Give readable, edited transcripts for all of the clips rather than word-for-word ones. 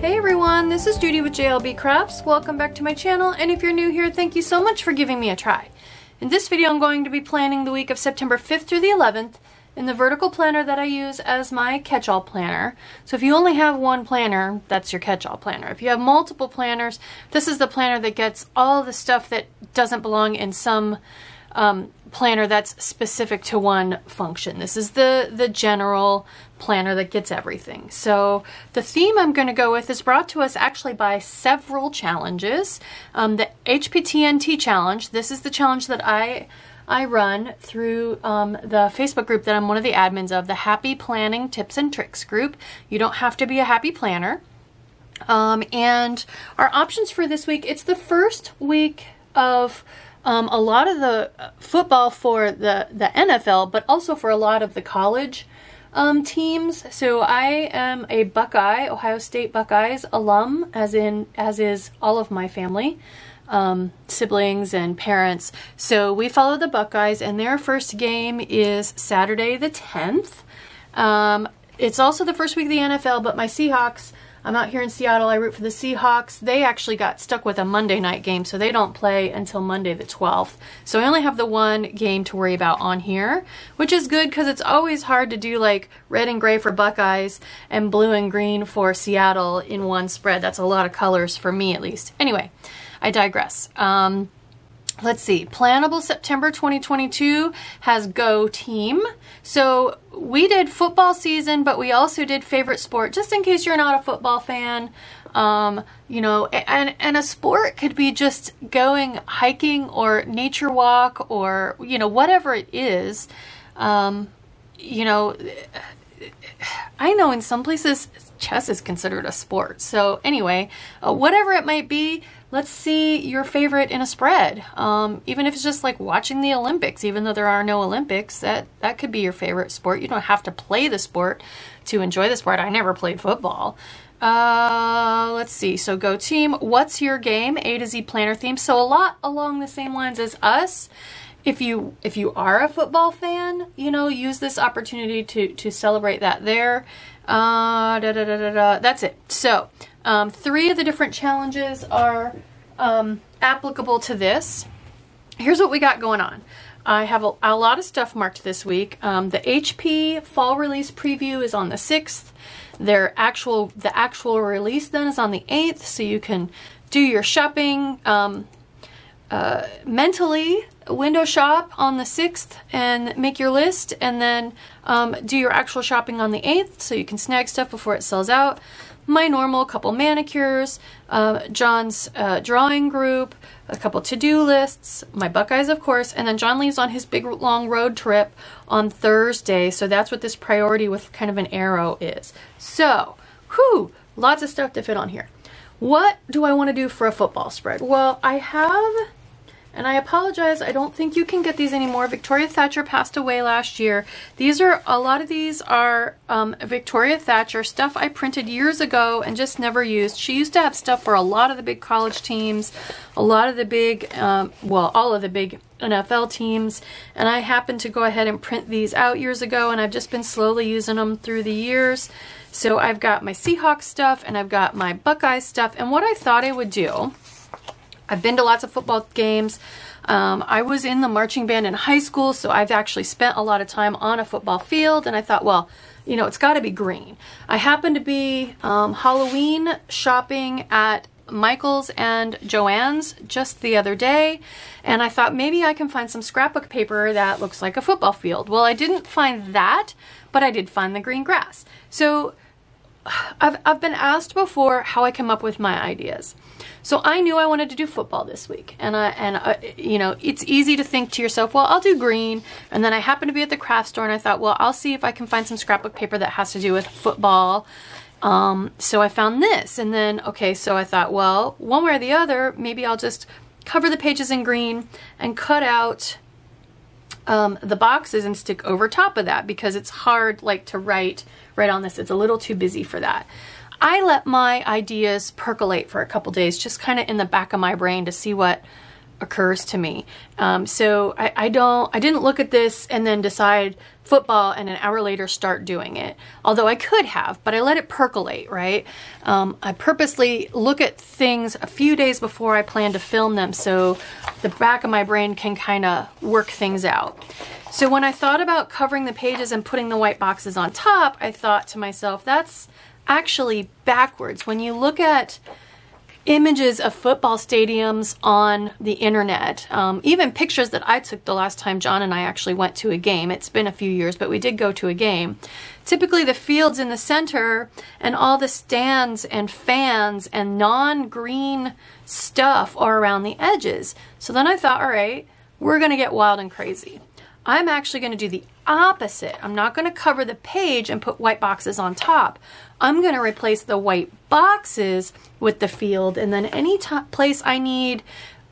Hey everyone, this is Judi with JLBCrafts. Welcome back to my channel, and if you're new here, thank you so much for giving me a try. In this video, I'm going to be planning the week of September 5th through the 11th in the vertical planner that I use as my catch-all planner. So if you only have one planner, that's your catch-all planner. If you have multiple planners, this is the planner that gets all the stuff that doesn't belong in some planner that's specific to one function. This is the general planner that gets everything. So the theme I'm going to go with is brought to us actually by several challenges. The HPTNT challenge, this is the challenge that I run through the Facebook group that I'm one of the admins of, the Happy Planning Tips and Tricks group. You don't have to be a happy planner. And our options for this week, it's the first week of a lot of the football for the NFL, but also for a lot of the college teams. So I am a Buckeye, Ohio State Buckeyes alum, as is all of my family, siblings and parents. So we follow the Buckeyes, and their first game is Saturday the 10th. It's also the first week of the NFL, but my Seahawks, I'm out here in Seattle, I root for the Seahawks. They actually got stuck with a Monday night game, so they don't play until Monday the 12th. So I only have the one game to worry about on here, which is good because it's always hard to do like red and gray for Buckeyes and blue and green for Seattle in one spread. That's a lot of colors for me, at least. Anyway, I digress. Let's see, Plannable September 2022 has Go Team. So we did football season, but we also did favorite sport, just in case you're not a football fan. You know, and a sport could be just going hiking or nature walk or, you know, whatever it is. You know, I know in some places chess is considered a sport. So anyway, whatever it might be, let's see your favorite in a spread. Even if it's just like watching the Olympics, even though there are no Olympics, that could be your favorite sport. You don't have to play the sport to enjoy the sport. I never played football. Let's see. So Go Team, what's your game? A to Z planner theme. So a lot along the same lines as us. If you are a football fan, you know, use this opportunity to celebrate that there. That's it. So 3 of the different challenges are applicable to this. Here's what we got going on. I have a lot of stuff marked this week. The HP fall release preview is on the 6th. The actual release then is on the 8th, so you can do your shopping mentally, window shop on the 6th and make your list, and then do your actual shopping on the 8th so you can snag stuff before it sells out. My normal couple manicures, John's drawing group, a couple to-do lists, my Buckeyes of course, and then John leaves on his big long road trip on Thursday, so that's what this priority with kind of an arrow is. So, whew, lots of stuff to fit on here. What do I want to do for a football spread? Well, I have, and I apologize, I don't think you can get these anymore. Victoria Thatcher passed away last year. A lot of these are Victoria Thatcher stuff I printed years ago and just never used. She used to have stuff for a lot of the big college teams, a lot of the big, well, all of the big NFL teams, and I happened to go ahead and print these out years ago, and I've just been slowly using them through the years. So I've got my Seahawks stuff and I've got my Buckeyes stuff, and what I thought I would do, I've been to lots of football games. I was in the marching band in high school, so I've actually spent a lot of time on a football field, and I thought, well, you know, it's got to be green. I happened to be Halloween shopping at Michael's and Joann's just the other day, and I thought maybe I can find some scrapbook paper that looks like a football field. Well, I didn't find that, but I did find the green grass. So I've been asked before how I come up with my ideas. So I knew I wanted to do football this week, and you know, it's easy to think to yourself, well, I'll do green, and then I happened to be at the craft store and I thought, well, I'll see if I can find some scrapbook paper that has to do with football. So I found this, and then, okay, so I thought, well, one way or the other, maybe I'll just cover the pages in green and cut out the boxes and stick over top of that, because it's hard like to write on this. It's a little too busy for that. I let my ideas percolate for a couple days, just kind of in the back of my brain to see what occurs to me. So I didn't look at this and then decide football and an hour later start doing it. Although I could have, but I let it percolate, right? I purposely look at things a few days before I plan to film them so the back of my brain can kind of work things out. So when I thought about covering the pages and putting the white boxes on top, I thought to myself, that's actually backwards. When you look at images of football stadiums on the internet, even pictures that I took the last time John and I actually went to a game. It's been a few years, but we did go to a game. Typically the field's in the center and all the stands and fans and non-green stuff are around the edges. So then I thought, all right, we're gonna get wild and crazy. I'm actually gonna do the opposite. I'm not gonna cover the page and put white boxes on top. I'm gonna replace the white boxes with the field, and then any place I need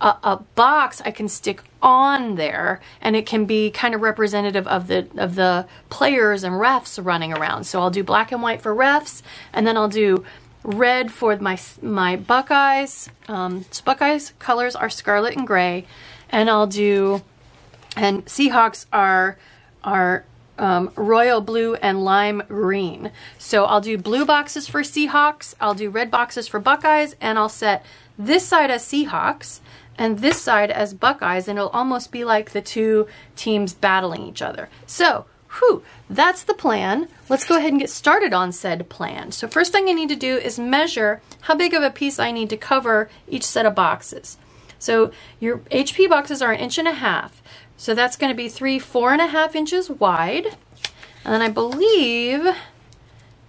a box I can stick on there, and it can be kind of representative of the players and refs running around. So I'll do black and white for refs, and then I'll do red for my Buckeyes. So Buckeyes colors are scarlet and gray, and I'll do, and Seahawks are royal blue and lime green. So I'll do blue boxes for Seahawks, I'll do red boxes for Buckeyes, and I'll set this side as Seahawks and this side as Buckeyes, and it'll almost be like the two teams battling each other. So, whew, that's the plan. Let's go ahead and get started on said plan. So first thing I need to do is measure how big of a piece I need to cover each set of boxes. So your HP boxes are 1.5 inches. So that's going to be 4.5 inches wide. And then I believe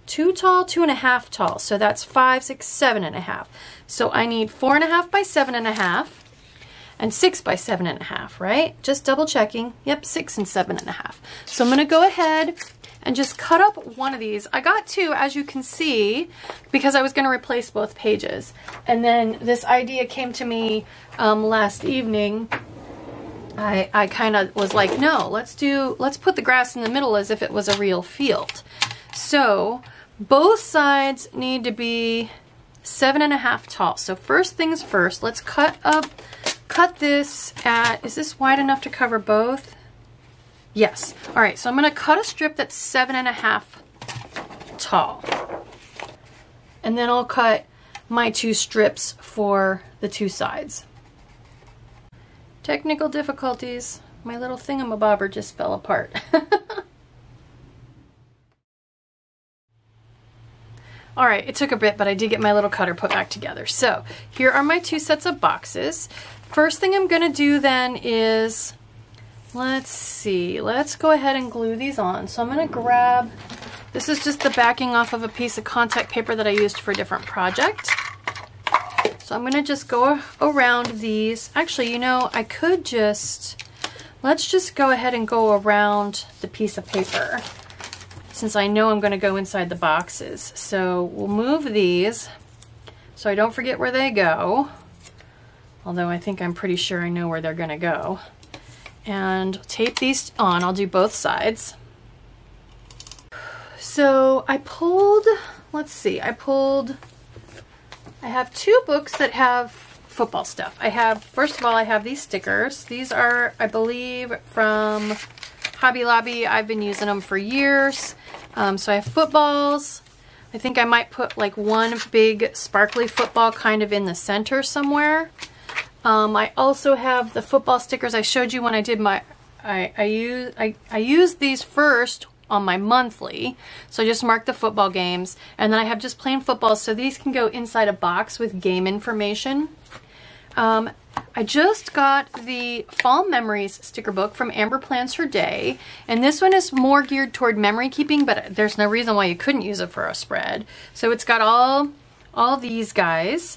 2 tall, 2.5 tall. So that's 5, 6, 7.5. So I need 4.5 by 7.5 and 6 by 7.5, right? Just double checking. Yep, 6 and 7.5. So I'm going to go ahead and just cut up one of these. I got two, as you can see, because I was going to replace both pages. And then this idea came to me last evening. I kind of was like, no, let's put the grass in the middle as if it was a real field. So both sides need to be 7.5 tall. So first things first, let's cut this at, is this wide enough to cover both? Yes. All right, so I'm going to cut a strip that's 7.5 tall. And then I'll cut my 2 strips for the 2 sides. Technical difficulties. My little thingamabobber just fell apart. All right, it took a bit, but I did get my little cutter put back together. So here are my 2 sets of boxes. First thing I'm gonna do then is, let's see, let's go ahead and glue these on. So I'm gonna grab, this is just the backing off of a piece of contact paper that I used for a different project. So I'm going to just go around these. Actually, you know, I could just, let's just go ahead and go around the piece of paper since I know I'm going to go inside the boxes. So we'll move these so I don't forget where they go. Although I think I'm pretty sure I know where they're going to go. And tape these on. I'll do both sides. So I pulled, let's see, I have 2 books that have football stuff. First of all, I have these stickers. These are, I believe, from Hobby Lobby. I've been using them for years. So I have footballs. I think I might put like one big sparkly football kind of in the center somewhere. I also have the football stickers I showed you when I did my, I used these first on my monthly, so I just marked the football games, and then I have just plain footballs, so these can go inside a box with game information. I just got the Fall Memories sticker book from Amber Plans Her Day, and this one is more geared toward memory keeping, but there's no reason why you couldn't use it for a spread. So it's got all these guys,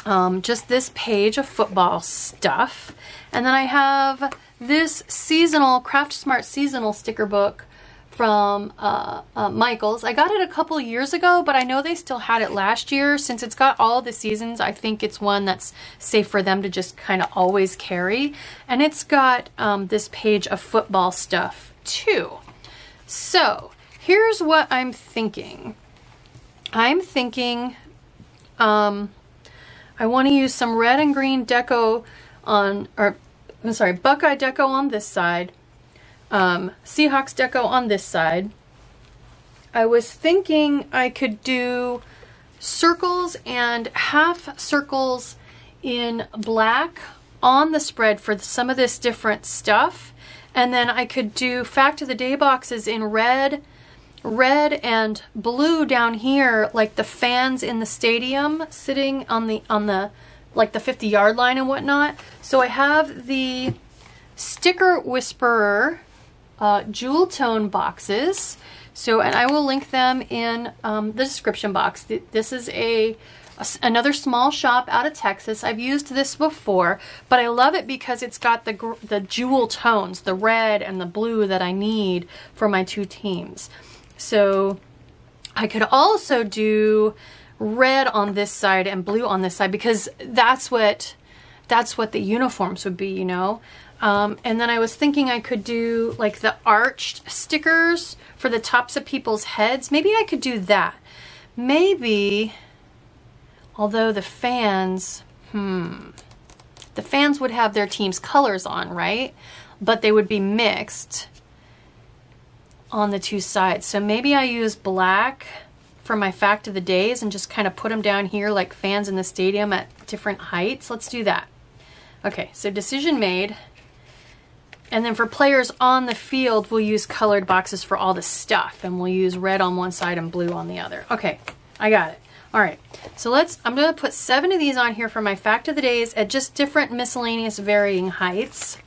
just this page of football stuff, and then I have this seasonal, Craft Smart seasonal sticker book from Michaels. I got it a couple years ago, but I know they still had it last year. Since it's got all the seasons, I think it's one that's safe for them to just kind of always carry. And it's got this page of football stuff too. So here's what I'm thinking. I'm thinking I want to use some red and green deco on, or I'm sorry, Buckeye deco on this side, Seahawks deco on this side. I was thinking I could do circles and half circles in black on the spread for some of this different stuff. And then I could do Fact of the Day boxes in red and blue down here, like the fans in the stadium sitting on the like the 50-yard line and whatnot. So I have the Sticker Whisperer jewel tone boxes. So, and I will link them in the description box. This is another small shop out of Texas. I've used this before, but I love it because it's got the jewel tones, the red and the blue that I need for my two teams. So I could also do red on this side and blue on this side, because that's what the uniforms would be, you know. And then I was thinking I could do like the arched stickers for the tops of people's heads. Maybe I could do that. Maybe, although the fans would have their team's colors on, right? But they would be mixed on the two sides. So maybe I use black for my Fact of the Days and just kind of put them down here like fans in the stadium at different heights. Let's do that. Okay, so decision made. And then for players on the field, we'll use colored boxes for all the stuff, and we'll use red on one side and blue on the other. Okay, I got it. All right, so I'm going to put 7 of these on here for my Fact of the Days at just different miscellaneous varying heights.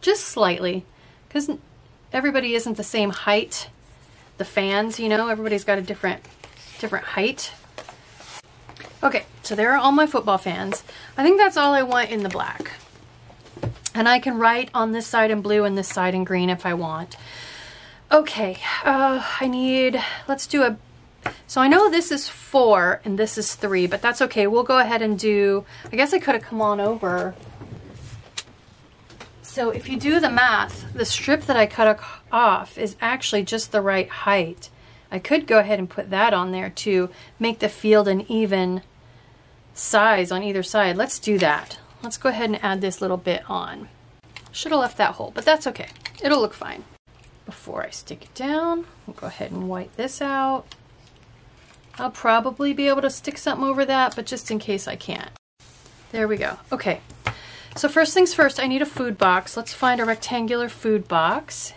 Just slightly, because everybody isn't the same height. The fans, you know, everybody's got a different height. Okay, so there are all my football fans. I think that's all I want in the black. And I can write on this side in blue and this side in green if I want. Okay, let's do so I know this is 4 and this is 3, but that's okay. We'll go ahead and do, I guess I could have come on over. So if you do the math, the strip that I cut off is actually just the right height. I could go ahead and put that on there to make the field an even size on either side. Let's do that. Let's go ahead and add this little bit on. Should have left that hole, but that's okay. It'll look fine. Before I stick it down, we'll go ahead and wipe this out. I'll probably be able to stick something over that, but just in case I can't. There we go. Okay. So first things first, I need a food box. Let's find a rectangular food box.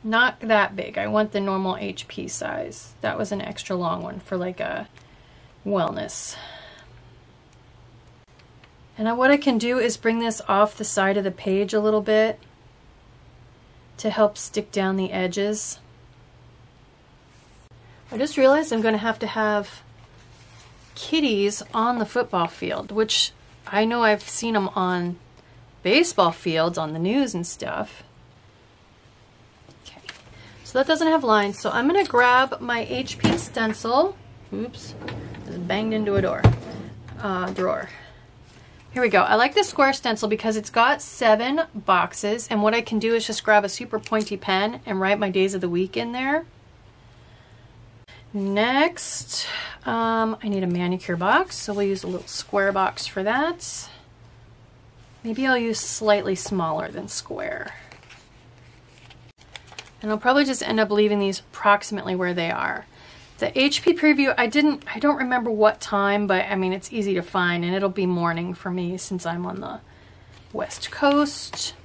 Not that big. I want the normal HP size. That was an extra long one for like a wellness. And what I can do is bring this off the side of the page a little bit to help stick down the edges. I just realized I'm going to have kitties on the football field, which I know I've seen them on baseball fields on the news and stuff. Okay, so that doesn't have lines, so I'm going to grab my HP stencil. Oops, just banged into a drawer. Here we go. I like the square stencil because it's got 7 boxes, and what I can do is just grab a super pointy pen and write my days of the week in there. Next, I need a manicure box, so we'll use a little square box for that. Maybe I'll use slightly smaller than square. And I'll probably just end up leaving these approximately where they are. The HP preview, I don't remember what time, but I mean, it's easy to find, and it'll be morning for me since I'm on the West Coast.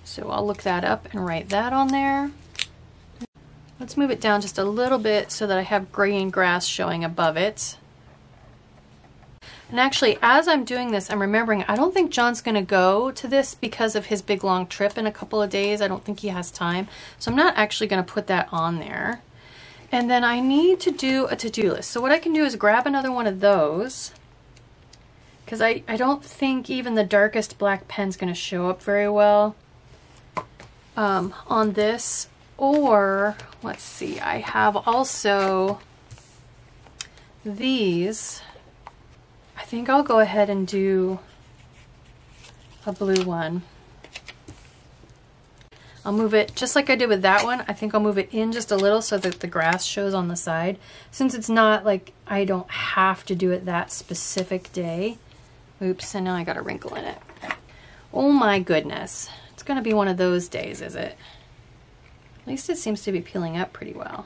So I'll look that up and write that on there. Let's move it down just a little bit so that I have green grass showing above it. And actually, as I'm doing this, I'm remembering I don't think John's going to go to this because of his big long trip in a couple of days. I don't think he has time. So I'm not actually going to put that on there. And then I need to do a to-do list. So what I can do is grab another one of those, because I don't think even the darkest black pen's going to show up very well on this. Or, let's see, I have also these. I think I'll go ahead and do a blue one. I'll move it just like I did with that one. I think I'll move it in just a little so that the grass shows on the side. Since it's not like I don't have to do it that specific day, Oops, and now I got a wrinkle in it. Oh my goodness. It's gonna be one of those days, is it? At least it seems to be peeling up pretty well.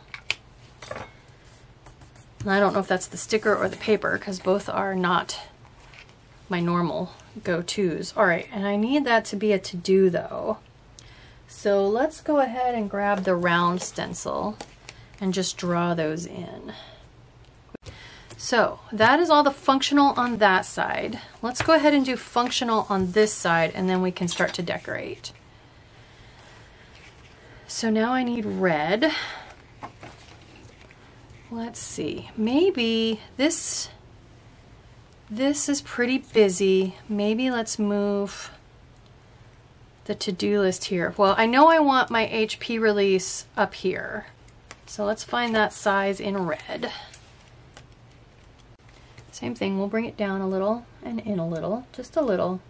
And I don't know if that's the sticker or the paper, because both are not my normal go-tos. All right, and I need that to be a to-do though. So let's go ahead and grab the round stencil and just draw those in. So that is all the functional on that side. Let's go ahead and do functional on this side, and then we can start to decorate. So now I need red. Let's see, maybe this is pretty busy. Maybe let's move the to-do list here. Well, I know I want my HP release up here. So let's find that size in red. Same thing, we'll bring it down a little and in a little, just a little.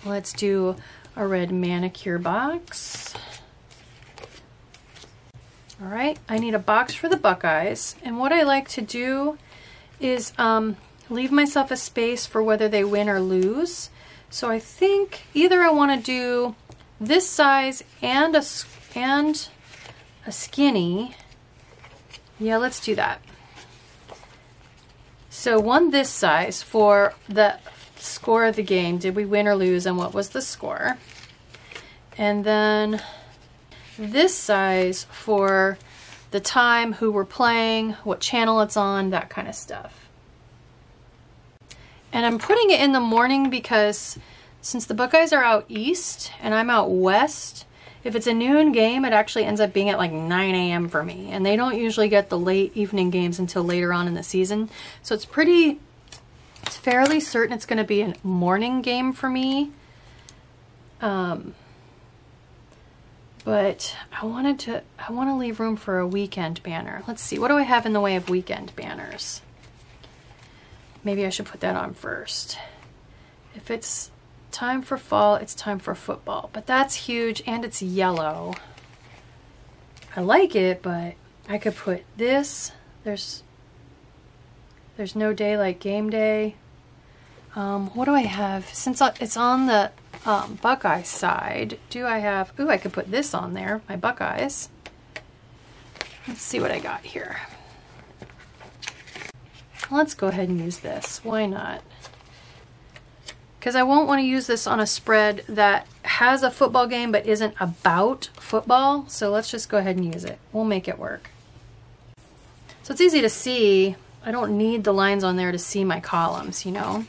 Let's do a red manicure box. All right, I need a box for the Buckeyes. And what I like to do is leave myself a space for whether they win or lose. So I think either I want to do this size and a skinny. Yeah, let's do that. So one this size for the score of the game. Did we win or lose, and what was the score? And then this size for the time, who we're playing, what channel it's on, that kind of stuff. And I'm putting it in the morning because since the Buckeyes are out east and I'm out west, if it's a noon game, it actually ends up being at like 9 a.m. for me. And they don't usually get the late evening games until later on in the season. So it's fairly certain it's going to be a morning game for me. But I want to leave room for a weekend banner. Let's see, what do I have in the way of weekend banners? Maybe I should put that on first. If it's time for fall, it's time for football. But that's huge, and it's yellow. I like it, but I could put this. There's no day like game day. What do I have? Since it's on the Buckeye side, do I have... Ooh, I could put this on there, my Buckeyes. Let's see what I got here. Let's go ahead and use this. Why not? Because I won't want to use this on a spread that has a football game but isn't about football. So let's just go ahead and use it. We'll make it work. So it's easy to see. I don't need the lines on there to see my columns, you know.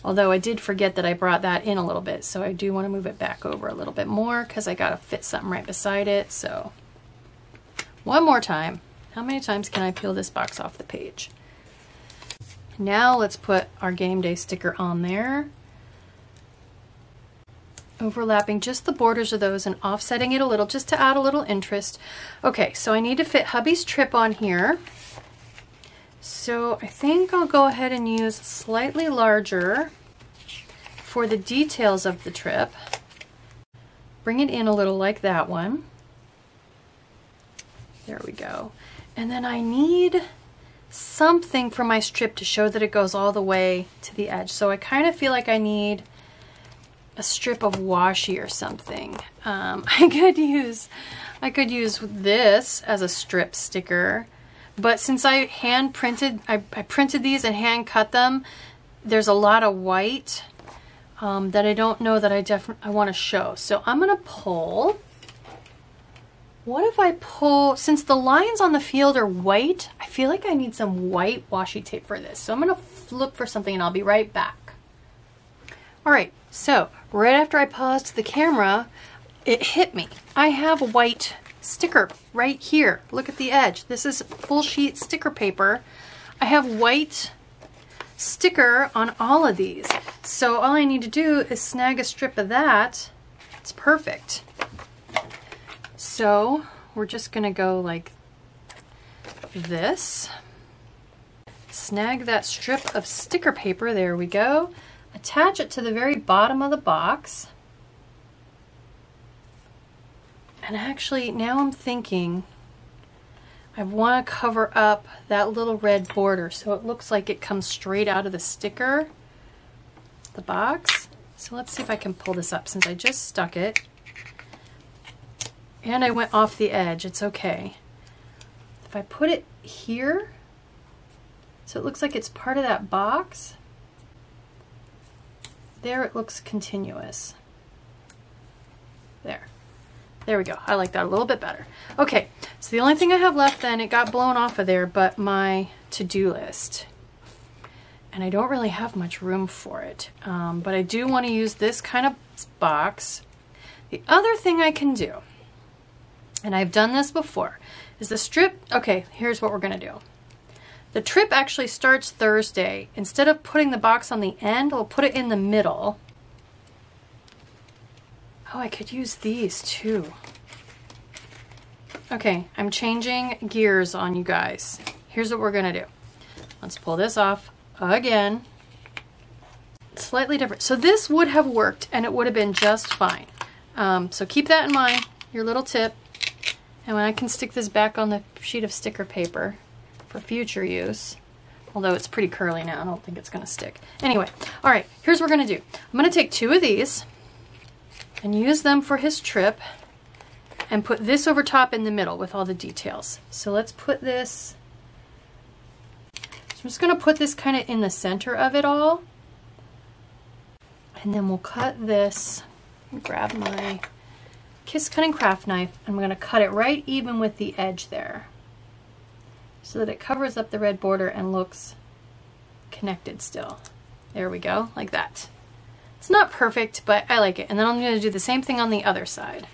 Although I did forget that I brought that in a little bit. So I do want to move it back over a little bit more because I got to fit something right beside it. So one more time. How many times can I peel this box off the page? Now let's put our game day sticker on there. Overlapping just the borders of those and offsetting it a little just to add a little interest. Okay, so I need to fit Hubby's trip on here. So I think I'll go ahead and use slightly larger for the details of the trip. Bring it in a little like that one. There we go. And then I need something for my strip to show that it goes all the way to the edge. So I kind of feel like I need a strip of washi or something. I could use this as a strip sticker, but since I printed these and hand cut them, there's a lot of white that I don't know that I want to show. So I'm gonna pull. What if I pull, since the lines on the field are white, I feel like I need some white washi tape for this. So I'm gonna look for something and I'll be right back. All right, so right after I paused the camera, it hit me. I have a white sticker right here. Look at the edge. This is full sheet sticker paper. I have white sticker on all of these. So all I need to do is snag a strip of that. It's perfect. So we're just gonna go like this. Snag that strip of sticker paper, there we go. Attach it to the very bottom of the box. And actually, now I'm thinking I want to cover up that little red border so it looks like it comes straight out of the sticker. the box. So let's see if I can pull this up since I just stuck it. And I went off the edge, it's okay. If I put it here, so it looks like it's part of that box, there it looks continuous. There. There we go. I like that a little bit better. Okay, so the only thing I have left then, it got blown off of there, but my to-do list. And I don't really have much room for it, but I do want to use this kind of box. The other thing I can do, and I've done this before, is the strip. Okay, here's what we're going to do. The trip actually starts Thursday. Instead of putting the box on the end, I'll put it in the middle. Oh, I could use these too. Okay, I'm changing gears on you guys. Here's what we're going to do. Let's pull this off again. Slightly different. So this would have worked and it would have been just fine. So keep that in mind, your little tip. And when I can stick this back on the sheet of sticker paper for future use, although it's pretty curly now, I don't think it's going to stick. Anyway, all right, here's what we're going to do. I'm going to take 2 of these and use them for his trip and put this over top in the middle with all the details. So let's put this, so I'm just going to put this kind of in the center of it all. And then we'll cut this, grab my Kiss Cutting Craft Knife, and I'm going to cut it right even with the edge there so that it covers up the red border and looks connected still. There we go, like that. It's not perfect, but I like it. And then I'm going to do the same thing on the other side.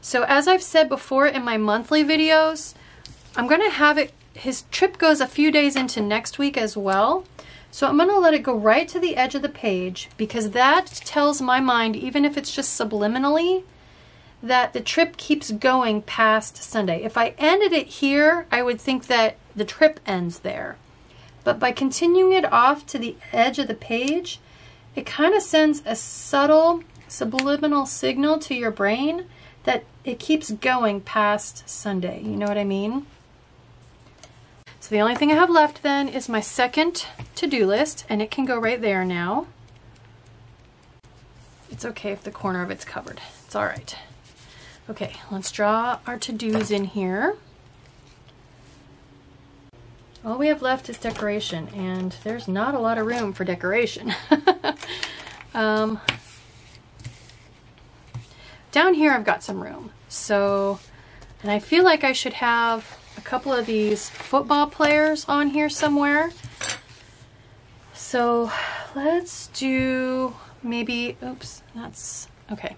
So as I've said before in my monthly videos, I'm going to have it, his trip goes a few days into next week as well. So I'm going to let it go right to the edge of the page because that tells my mind, even if it's just subliminally, that the trip keeps going past Sunday. If I ended it here, I would think that the trip ends there. But by continuing it off to the edge of the page, it kind of sends a subtle subliminal signal to your brain that it keeps going past Sunday. You know what I mean? So the only thing I have left then is my second to-do list, and it can go right there now. It's okay if the corner of it's covered. It's all right. Okay, let's draw our to-dos in here. All we have left is decoration, and there's not a lot of room for decoration. Down here I've got some room. So, and I feel like I should have a couple of these football players on here somewhere. So let's do maybe, oops, that's, okay.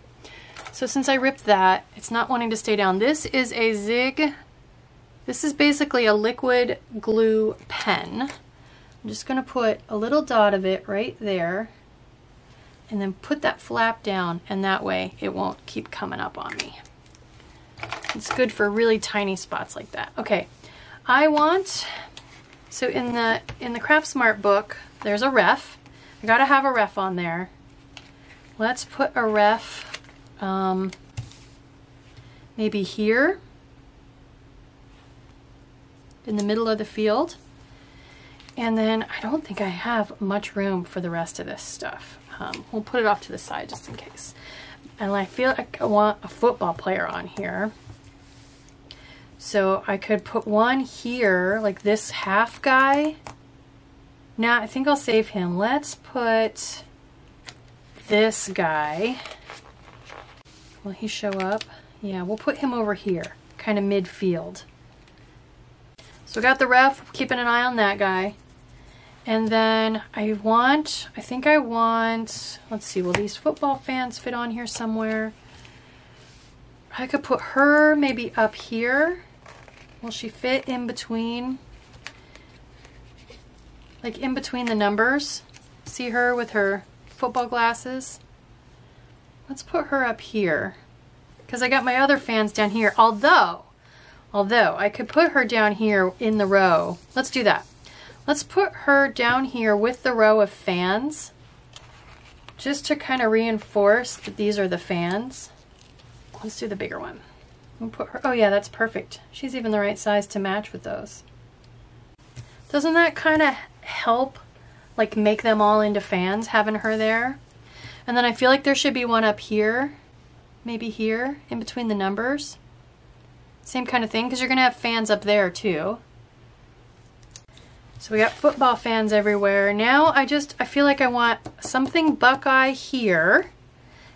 So since I ripped that, it's not wanting to stay down. This is a Zig. This is basically a liquid glue pen. I'm just going to put a little dot of it right there and then put that flap down, and that way it won't keep coming up on me. It's good for really tiny spots like that. Okay, I want, so in the Craft Smart book, there's a ref. I gotta have a ref on there. Let's put a ref maybe here in the middle of the field. And then I don't think I have much room for the rest of this stuff. We'll put it off to the side just in case. And I feel like I want a football player on here. So I could put one here, like this half guy. Now I think I'll save him. Let's put this guy. Will he show up? Yeah, we'll put him over here, kind of midfield. So we got the ref, keeping an eye on that guy. And then I think I want, let's see, will these football fans fit on here somewhere? I could put her maybe up here. Will she fit in between? Like in between the numbers? See her with her football glasses? Let's put her up here. Because I got my other fans down here. Although I could put her down here in the row. Let's do that. Let's put her down here with the row of fans, just to kind of reinforce that these are the fans. Let's do the bigger one. We'll put her, oh yeah, that's perfect. She's even the right size to match with those. Doesn't that kind of help like make them all into fans, having her there. And then I feel like there should be one up here, maybe here, in between the numbers. Same kind of thing, because you're going to have fans up there too. So we got football fans everywhere. Now I feel like I want something Buckeye here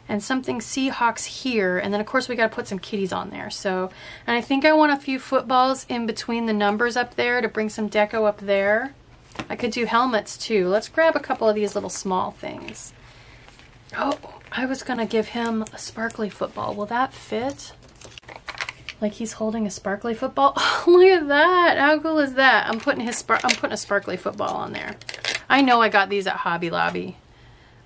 and something Seahawks here. And then of course we got to put some kitties on there. So, and I think I want a few footballs in between the numbers up there to bring some deco up there. I could do helmets too. Let's grab a couple of these little small things. Oh, I was going to give him a sparkly football. Will that fit? Like he's holding a sparkly football. Oh, look at that. How cool is that? I'm putting a sparkly football on there. I know I got these at Hobby Lobby.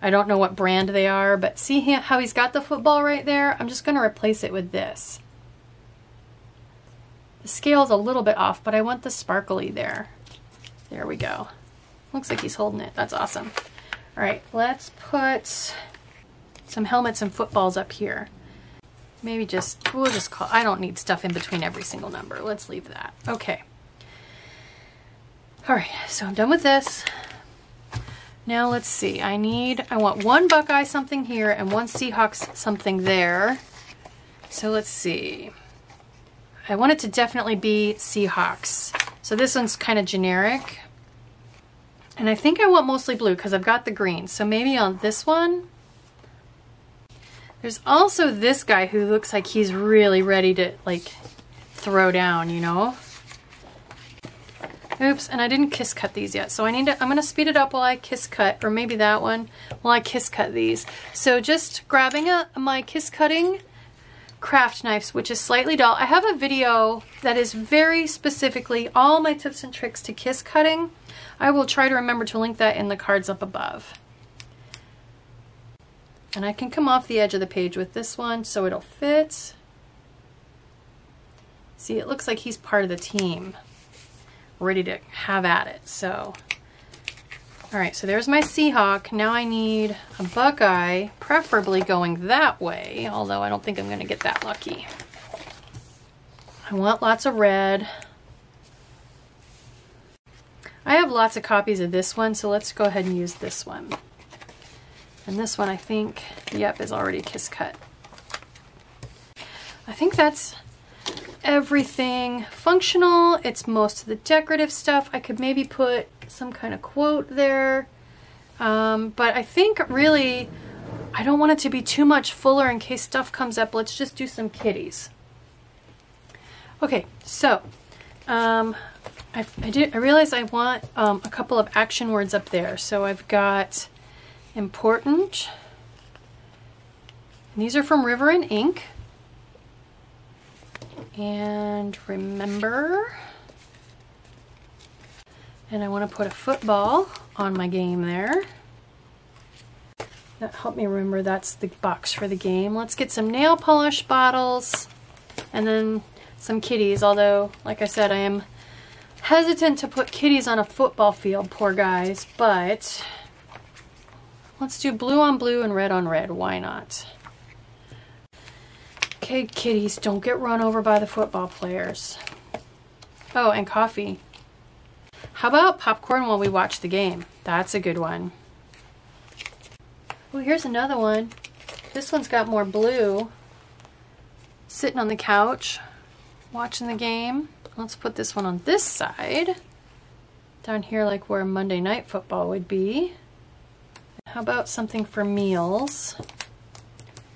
I don't know what brand they are, but see how he's got the football right there? I'm just going to replace it with this. The scale's a little bit off, but I want the sparkly there. There we go. Looks like he's holding it. That's awesome. All right, let's put some helmets and footballs up here. Maybe we'll just call, I don't need stuff in between every single number. Let's leave that. Okay. All right, so I'm done with this. Now let's see, I want one Buckeye something here and one Seahawks something there. So let's see. I want it to definitely be Seahawks. So this one's kind of generic. And I think I want mostly blue because I've got the green. So maybe on this one. There's also this guy who looks like he's really ready to like throw down, you know? Oops, and I didn't kiss cut these yet. So I'm gonna speed it up while I kiss cut, or maybe that one, while I kiss cut these. So just grabbing my kiss cutting craft knives, which is slightly dull. I have a video that is very specifically all my tips and tricks to kiss cutting. I will try to remember to link that in the cards up above. And I can come off the edge of the page with this one so it'll fit. See, it looks like he's part of the team, ready to have at it. So, all right, so there's my Seahawk. Now I need a Buckeye, preferably going that way, although I don't think I'm gonna get that lucky. I want lots of red. I have lots of copies of this one, so let's go ahead and use this one. And this one, I think, yep, is already kiss cut. I think that's everything functional. It's most of the decorative stuff. I could maybe put some kind of quote there. But I think really, I don't want it to be too much fuller in case stuff comes up. Let's just do some kitties. Okay, so I realized I want a couple of action words up there. So I've got important. And these are from River and Ink. And remember. And I want to put a football on my game there. That helped me remember that's the box for the game. Let's get some nail polish bottles and then some kitties, although, like I said, I am hesitant to put kitties on a football field, poor guys, but let's do blue on blue and red on red. Why not? Okay, kitties, don't get run over by the football players. Oh, and coffee. How about popcorn while we watch the game? That's a good one. Oh, here's another one. This one's got more blue. Sitting on the couch, watching the game. Let's put this one on this side. Down here like where Monday Night Football would be. How about something for meals?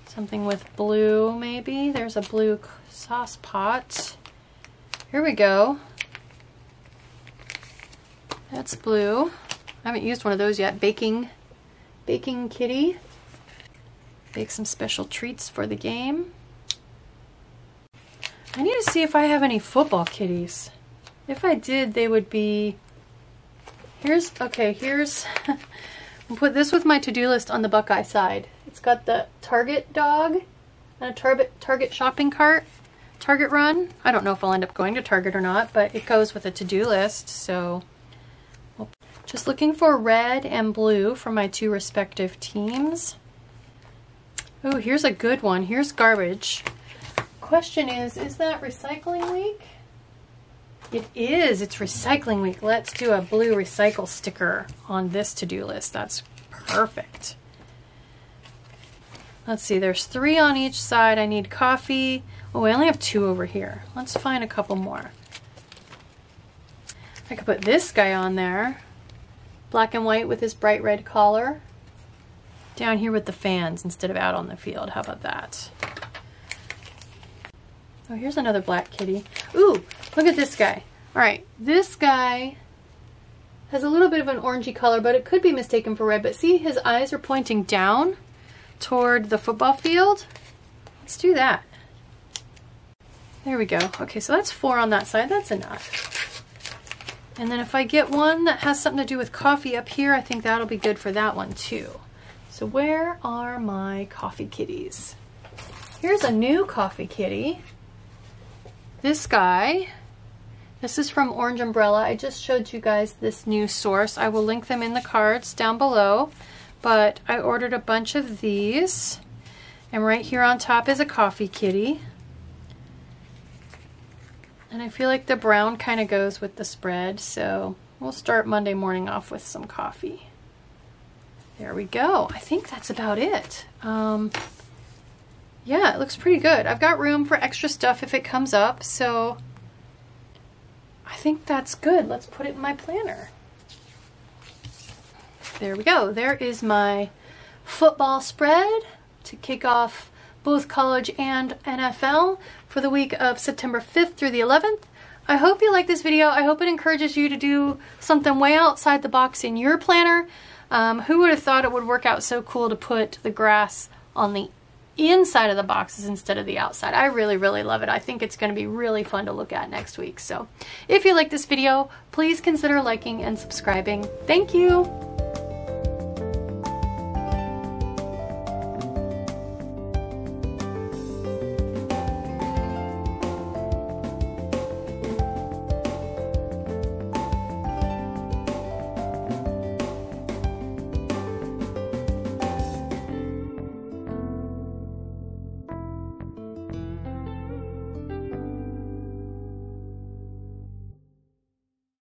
Something with blue, maybe. There's a blue sauce pot. Here we go. That's blue. I haven't used one of those yet. Baking kitty. Bake some special treats for the game. I need to see if I have any football kitties. If I did, they would be... Here's... I'll put this with my to-do list on the Buckeye side. It's got the Target dog and a Target shopping cart. Target run. I don't know if I'll end up going to Target or not, but it goes with a to-do list, so... Just looking for red and blue for my two respective teams. Oh, here's a good one. Here's garbage. Question is that recycling week? It is. It's recycling week. Let's do a blue recycle sticker on this to-do list. That's perfect. Let's see. There's 3 on each side. I need coffee. Oh, I only have 2 over here. Let's find a couple more. I could put this guy on there. Black and white with his bright red collar. Down here with the fans instead of out on the field. How about that? Oh, here's another black kitty. Ooh, look at this guy. All right, this guy has a little bit of an orangey color, but it could be mistaken for red. But see, his eyes are pointing down toward the football field. Let's do that. There we go. Okay, so that's 4 on that side. That's enough. And then if I get one that has something to do with coffee up here, I think that'll be good for that one too. So where are my coffee kitties? Here's a new coffee kitty. This guy, this is from Orange Umbrella. I just showed you guys this new source. I will link them in the cards down below, but I ordered a bunch of these. And right here on top is a coffee kitty. And I feel like the brown kind of goes with the spread, so we'll start Monday morning off with some coffee. There we go. I think that's about it. Yeah, it looks pretty good. I've got room for extra stuff if it comes up, so I think that's good. Let's put it in my planner. There we go. There is my football spread to kick off both college and NFL for the week of September 5th through the 11th. I hope you like this video. I hope it encourages you to do something way outside the box in your planner. Who would have thought it would work out so cool to put the grass on the inside of the boxes instead of the outside. I really, really love it. I think it's going to be really fun to look at next week. So if you like this video, please consider liking and subscribing. Thank you.